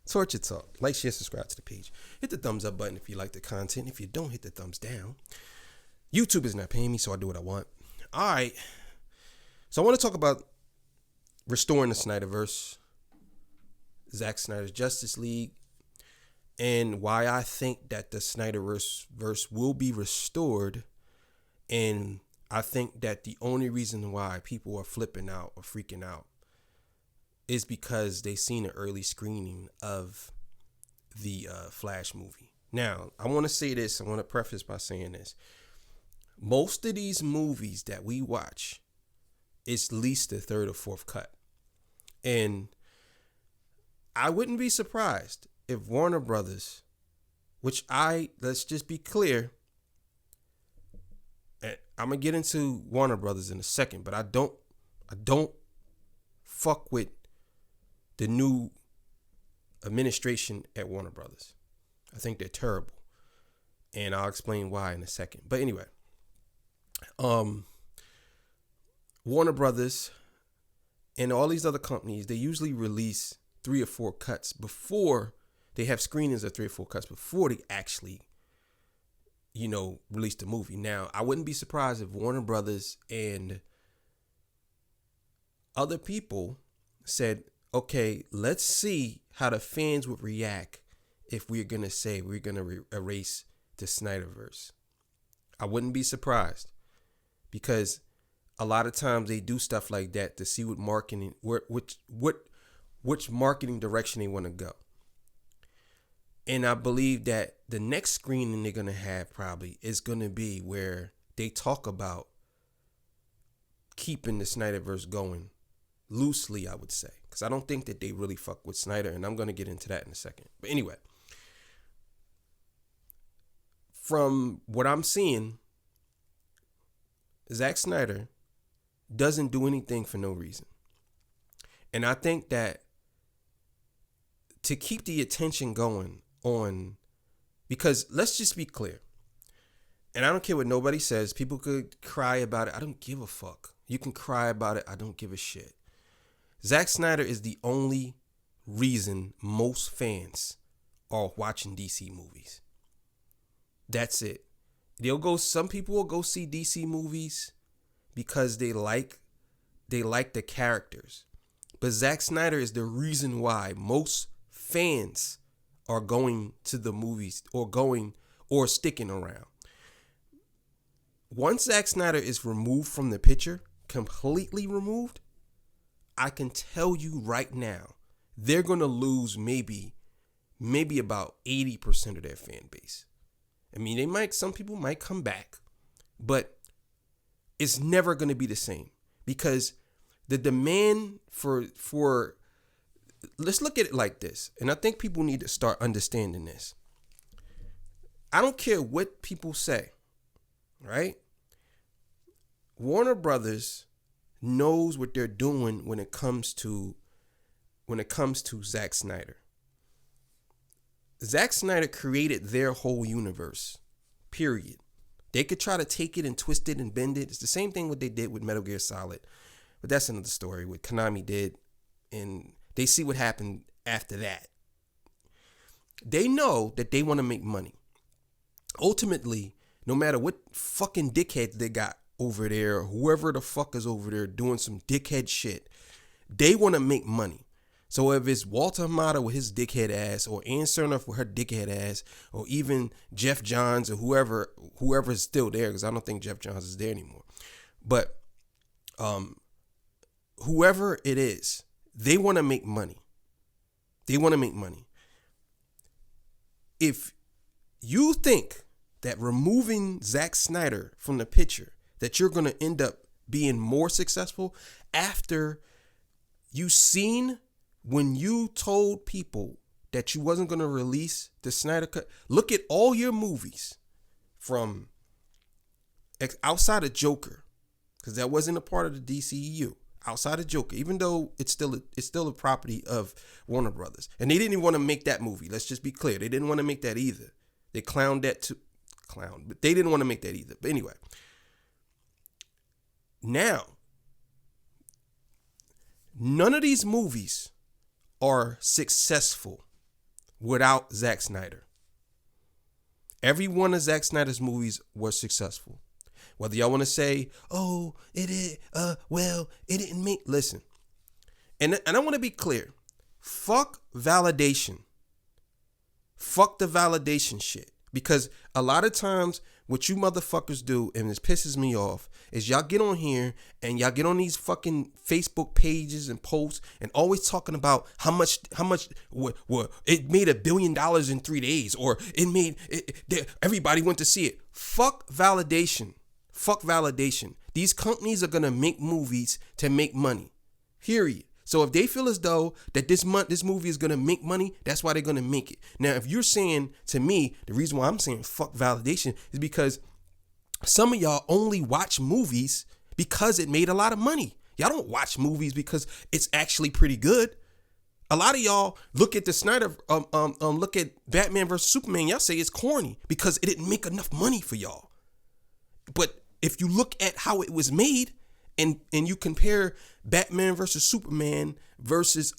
Torture Talk. Like, share, subscribe to the page. Hit the thumbs up button if you like the content. If you don't, hit the thumbs down. YouTube is not paying me, so I do what I want. All right. So I want to talk about restoring the Snyderverse, Zack Snyder's Justice League, and why I think that the Snyderverse will be restored. And I think that the only reason why people are flipping out or freaking out is because they seen an early screening of the Flash movie. Now, I want to say this. I want to preface by saying this. Most of these movies that we watch, it's at least the third or fourth cut. And I wouldn't be surprised if Warner Brothers, let's just be clear, I'm going to get into Warner Brothers in a second, but I don't fuck with the new administration at Warner Brothers. I think they're terrible. And I'll explain why in a second. But anyway, Warner Brothers and all these other companies, they usually release 3 or 4 cuts before they have screenings of 3 or 4 cuts before they actually, release the movie. Now, I wouldn't be surprised if Warner Brothers and other people said, okay, let's see how the fans would react if we're going to say we're going to erase the Snyderverse. I wouldn't be surprised, because a lot of times they do stuff like that to see what marketing, which marketing direction they want to go. And I believe that the next screening they're going to have probably is going to be where they talk about keeping the Snyderverse going loosely, I would say, because I don't think that they really fuck with Snyder, and I'm going to get into that in a second. But anyway, from what I'm seeing, Zack Snyder doesn't do anything for no reason. And I think that to keep the attention going on, because let's just be clear, and I don't care what nobody says, people could cry about it, I don't give a fuck. You can cry about it, I don't give a shit. Zack Snyder is the only reason most fans are watching DC movies. That's it. Some people will go see DC movies because they like the characters. But Zack Snyder is the reason why most fans are going to the movies or sticking around. Once Zack Snyder is removed from the picture, completely removed, I can tell you right now, they're going to lose maybe about 80% of their fan base. I mean, some people might come back, but it's never going to be the same, because the demand for let's look at it like this. And I think people need to start understanding this. I don't care what people say, right? Warner Brothers knows what they're doing when it comes to Zack Snyder. Zack Snyder created their whole universe, period. They could try to take it and twist it and bend it. It's the same thing what they did with Metal Gear Solid. But that's another story, what Konami did. And they see what happened after that. They know that they want to make money. Ultimately, no matter what fucking dickheads they got over there, or whoever the fuck is over there doing some dickhead shit, they want to make money. So if it's Walter Hamada with his dickhead ass, or Ann Cernoff with her dickhead ass, or even Jeff Johns, or whoever is still there, because I don't think Jeff Johns is there anymore. But whoever it is, they want to make money. They want to make money. If you think that removing Zack Snyder from the picture, that you're going to end up being more successful after you seen when you told people that you wasn't going to release the Snyder Cut. Look at all your movies from outside of Joker, because that wasn't a part of the DCEU. Outside of Joker, even though it's still a property of Warner Brothers, and they didn't even want to make that movie. Let's just be clear, they didn't want to make that either. They clowned that too, but they didn't want to make that either. But anyway, now none of these movies are successful without Zack Snyder. Every one of Zack Snyder's movies was successful. Whether y'all want to say, oh, it didn't make, listen. And I want to be clear. Fuck validation. Fuck the validation shit. Because a lot of times what you motherfuckers do, and this pisses me off, is y'all get on here and y'all get on these fucking Facebook pages and posts and always talking about how much it made $1 billion in 3 days, or everybody went to see it. Fuck validation. Fuck validation. These companies are gonna make movies to make money. Period. So if they feel as though that this movie is going to make money, that's why they're going to make it. Now, if you're saying to me, the reason why I'm saying fuck validation is because some of y'all only watch movies because it made a lot of money. Y'all don't watch movies because it's actually pretty good. A lot of y'all look at the Snyder, look at Batman vs. Superman. Y'all say it's corny because it didn't make enough money for y'all. But if you look at how it was made, and you compare Batman versus Superman versus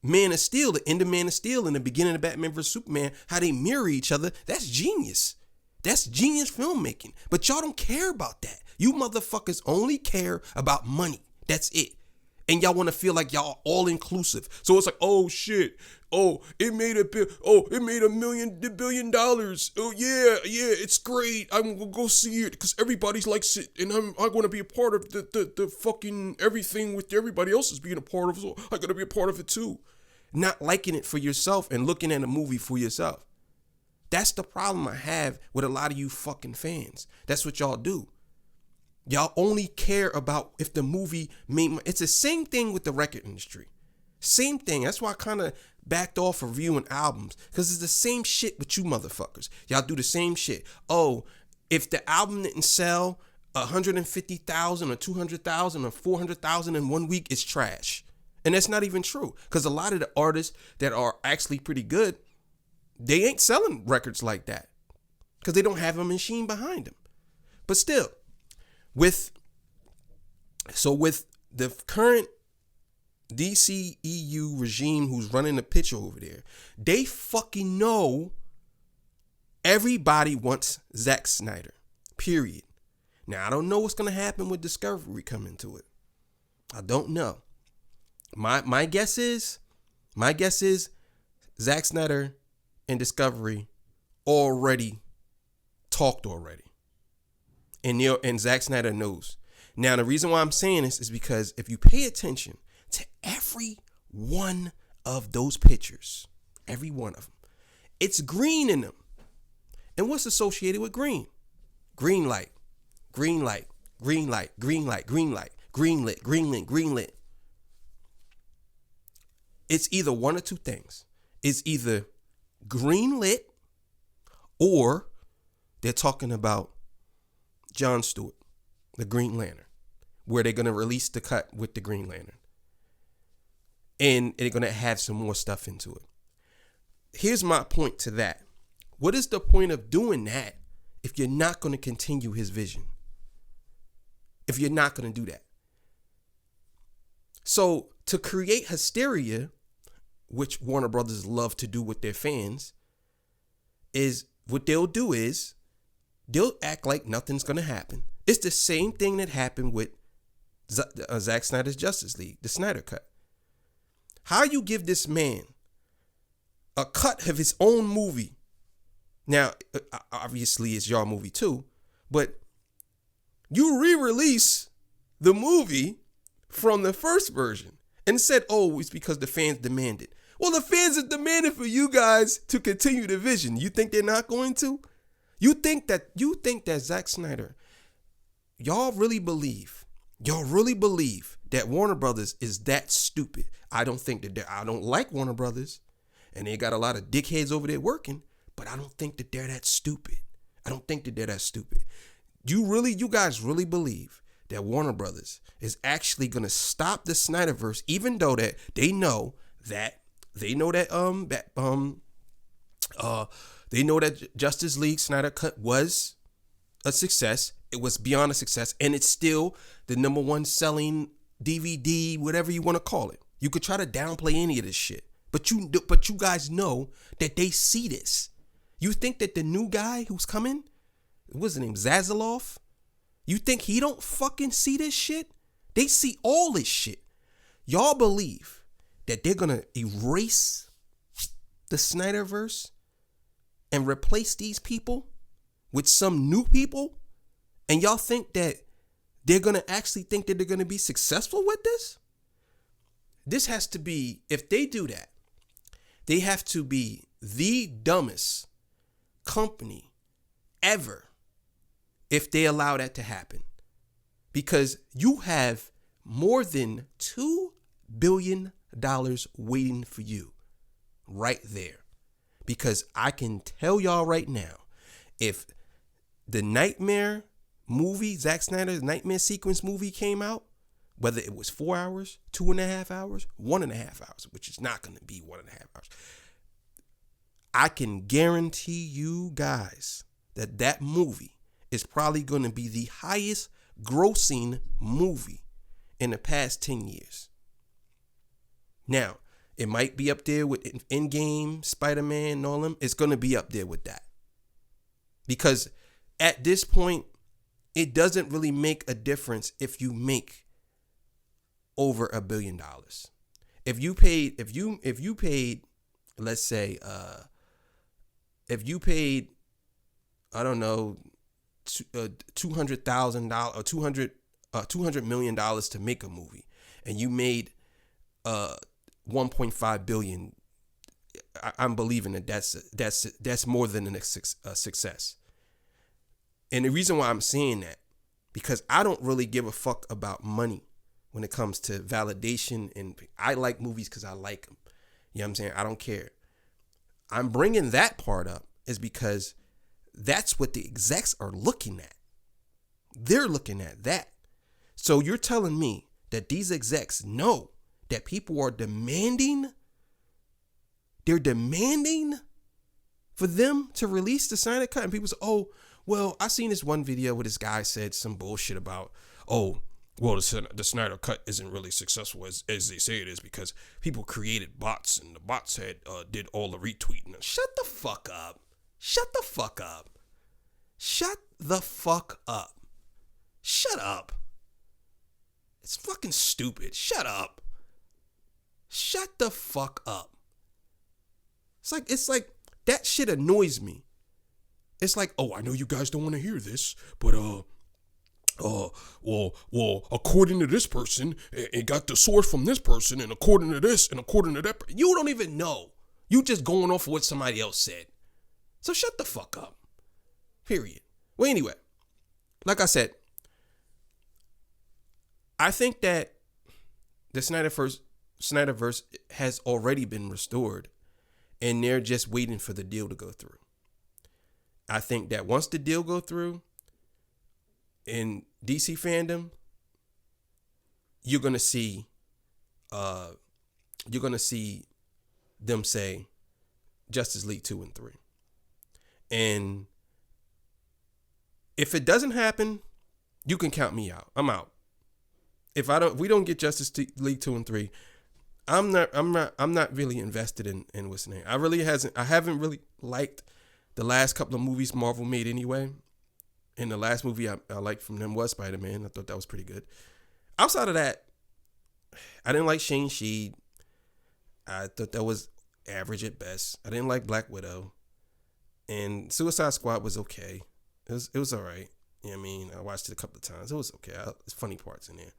Man of Steel, the end of Man of Steel and the beginning of Batman versus Superman, how they mirror each other, that's genius. That's genius filmmaking. But y'all don't care about that. You motherfuckers only care about money. That's it. And y'all want to feel like y'all all inclusive. So it's like, oh shit. Oh, it made $1 billion. Oh yeah, it's great. I'm gonna go see it because everybody likes it, and I'm gonna be a part of the fucking everything with everybody else is being a part of. So I gotta be a part of it too. Not liking it for yourself and looking at a movie for yourself. That's the problem I have with a lot of you fucking fans. That's what y'all do. Y'all only care about if the movie made money. It's the same thing with the record industry. Same thing. That's why I kind of backed off reviewing albums, because it's the same shit with you motherfuckers. Y'all do the same shit. Oh, if the album didn't sell 150,000 or 200,000 or 400,000 in 1 week, it's trash. And that's not even true, because a lot of the artists that are actually pretty good, they ain't selling records like that because they don't have a machine behind them. But still, with the current DCEU regime who's running the picture over there, they fucking know everybody wants Zack Snyder, period. Now, I don't know what's going to happen with Discovery coming to it. I don't know. My guess is Zack Snyder and Discovery already talked already. And Zack Snyder knows. Now, the reason why I'm saying this is because if you pay attention to every one of those pictures, every one of them, it's green in them. And what's associated with green? Green light, green light, green light, green light, green light, green lit, green lit, green lit. It's either one or two things. It's either green lit or they're talking about John Stewart, the Green Lantern, where they're going to release the cut with the Green Lantern. And they're going to have some more stuff into it. Here's my point to that. What is the point of doing that if you're not going to continue his vision? If you're not going to do that. So to create hysteria, which Warner Brothers love to do with their fans, is what they'll do is they'll act like nothing's going to happen. It's the same thing that happened with Zack Snyder's Justice League, the Snyder Cut. How you give this man a cut of his own movie? Now, obviously it's your movie too, but you re-release the movie from the first version and said, oh, it's because the fans demanded. Well, the fans are demanding for you guys to continue the vision. You think they're not going to? You think that Zack Snyder, y'all really believe that Warner Brothers is that stupid? I don't like Warner Brothers, and they got a lot of dickheads over there working, but I don't think that they're that stupid. You guys really believe that Warner Brothers is actually going to stop the Snyderverse, even though that they know that Justice League Snyder Cut was a success. It was beyond a success, and it's still the number one selling DVD, whatever you want to call it. You could try to downplay any of this shit, But you guys know that they see this. You think that the new guy who's coming, what's his name, Zazzaloff? You think he don't fucking see this shit? They see all this shit. Y'all believe that they're gonna erase the Snyderverse and replace these people with some new people? And y'all think that they're gonna actually think that they're gonna be successful with this? This has to be, if they do that, they have to be the dumbest company ever if they allow that to happen. Because you have more than $2 billion waiting for you right there. Because I can tell y'all right now, if the Nightmare movie, Zack Snyder's Nightmare Sequence movie came out, whether it was 4 hours, 2.5 hours, 1.5 hours, which is not going to be 1.5 hours, I can guarantee you guys that that movie is probably going to be the highest grossing movie in the past 10 years. Now, it might be up there with Endgame, Spider-Man, and all them. It's going to be up there with that. Because at this point, it doesn't really make a difference if you make over $1 billion. If you paid, let's say, if you paid, I don't know, $200,000 or $200 million to make a movie, and you made 1.5 billion, I'm believing that that's more than a success. And the reason why I'm saying that, because I don't really give a fuck about money when it comes to validation, and I like movies because I like them. You know what I'm saying? I don't care. I'm bringing that part up is because that's what the execs are looking at. They're looking at that. So you're telling me that these execs know that people are demanding, they're demanding for them to release the Snyder Cut, and people say, oh, well, I seen this one video where this guy said some bullshit about, oh, well, the Snyder Cut isn't really successful as they say it is because people created bots and the bots had did all the retweeting. Shut the fuck up. Shut the fuck up. Shut the fuck up. Shut up. It's fucking stupid. Shut up. Shut the fuck up. It's like that shit annoys me. It's like, oh, I know you guys don't want to hear this, but well, according to this person, it got the source from this person, and according to this, and according to that, you don't even know. You just going off of what somebody else said. So shut the fuck up. Period. Well, anyway, like I said, I think that the Snyderverse has already been restored, and they're just waiting for the deal to go through. I think that once the deal go through in DC fandom, you're gonna see them say Justice League 2 and 3. And if it doesn't happen, you can count me out. I'm out. If we don't get Justice League 2 and 3, I'm not really invested in what's the name. I haven't really liked the last couple of movies Marvel made anyway. And the last movie I liked from them was Spider-Man. I thought that was pretty good. Outside of that, I didn't like Shang-Chi. I thought that was average at best. I didn't like Black Widow. And Suicide Squad was okay. It was all right. You know what I mean? I watched it a couple of times. It was okay. There's funny parts in there.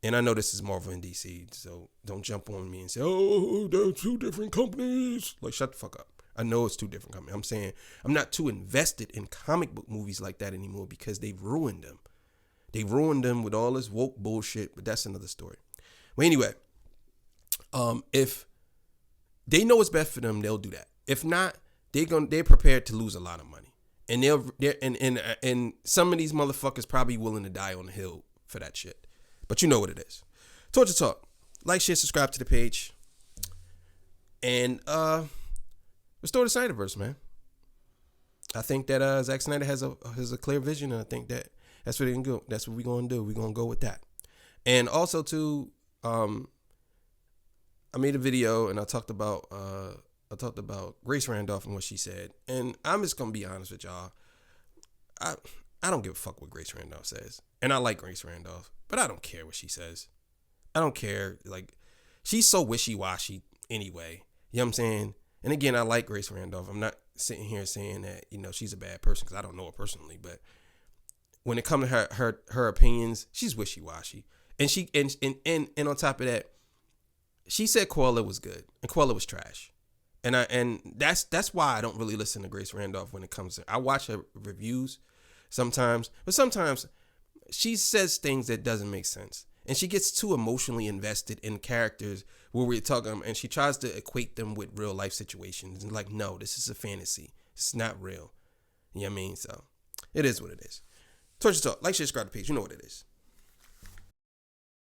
And I know this is Marvel and DC, so don't jump on me and say, oh, they're two different companies. Like, shut the fuck up. I know it's two different companies. I'm saying I'm not too invested in comic book movies like that anymore because they've ruined them. They ruined them with all this woke bullshit, but that's another story. Well, anyway, if they know what's best for them, they'll do that. If not, they're prepared to lose a lot of money. And and some of these motherfuckers probably willing to die on the hill for that shit. But you know what it is. Torture Talk. Like, share, subscribe to the page. And restore the Snyderverse, man. I think that Zack Snyder has a clear vision, and I think that that's what they can go. That's what we're gonna do. We're gonna go with that. And also too, I I made a video and I talked about Grace Randolph and what she said. And I'm just gonna be honest with y'all. I don't give a fuck what Grace Randolph says. And I like Grace Randolph, but I don't care what she says. I don't care. Like, she's so wishy-washy anyway. You know what I'm saying? And again, I like Grace Randolph. I'm not sitting here saying that, she's a bad person because I don't know her personally. But when it comes to her opinions, she's wishy-washy. And she and on top of that, she said Koala was good and Koala was trash. And that's why I don't really listen to Grace Randolph when it comes to, I watch her reviews sometimes, but sometimes she says things that doesn't make sense. And she gets too emotionally invested in characters where we're talking, and she tries to equate them with real life situations. And like, no, this is a fantasy. It's not real. You know what I mean? So it is what it is. Torture Talk. Like, share, subscribe to the page. You know what it is.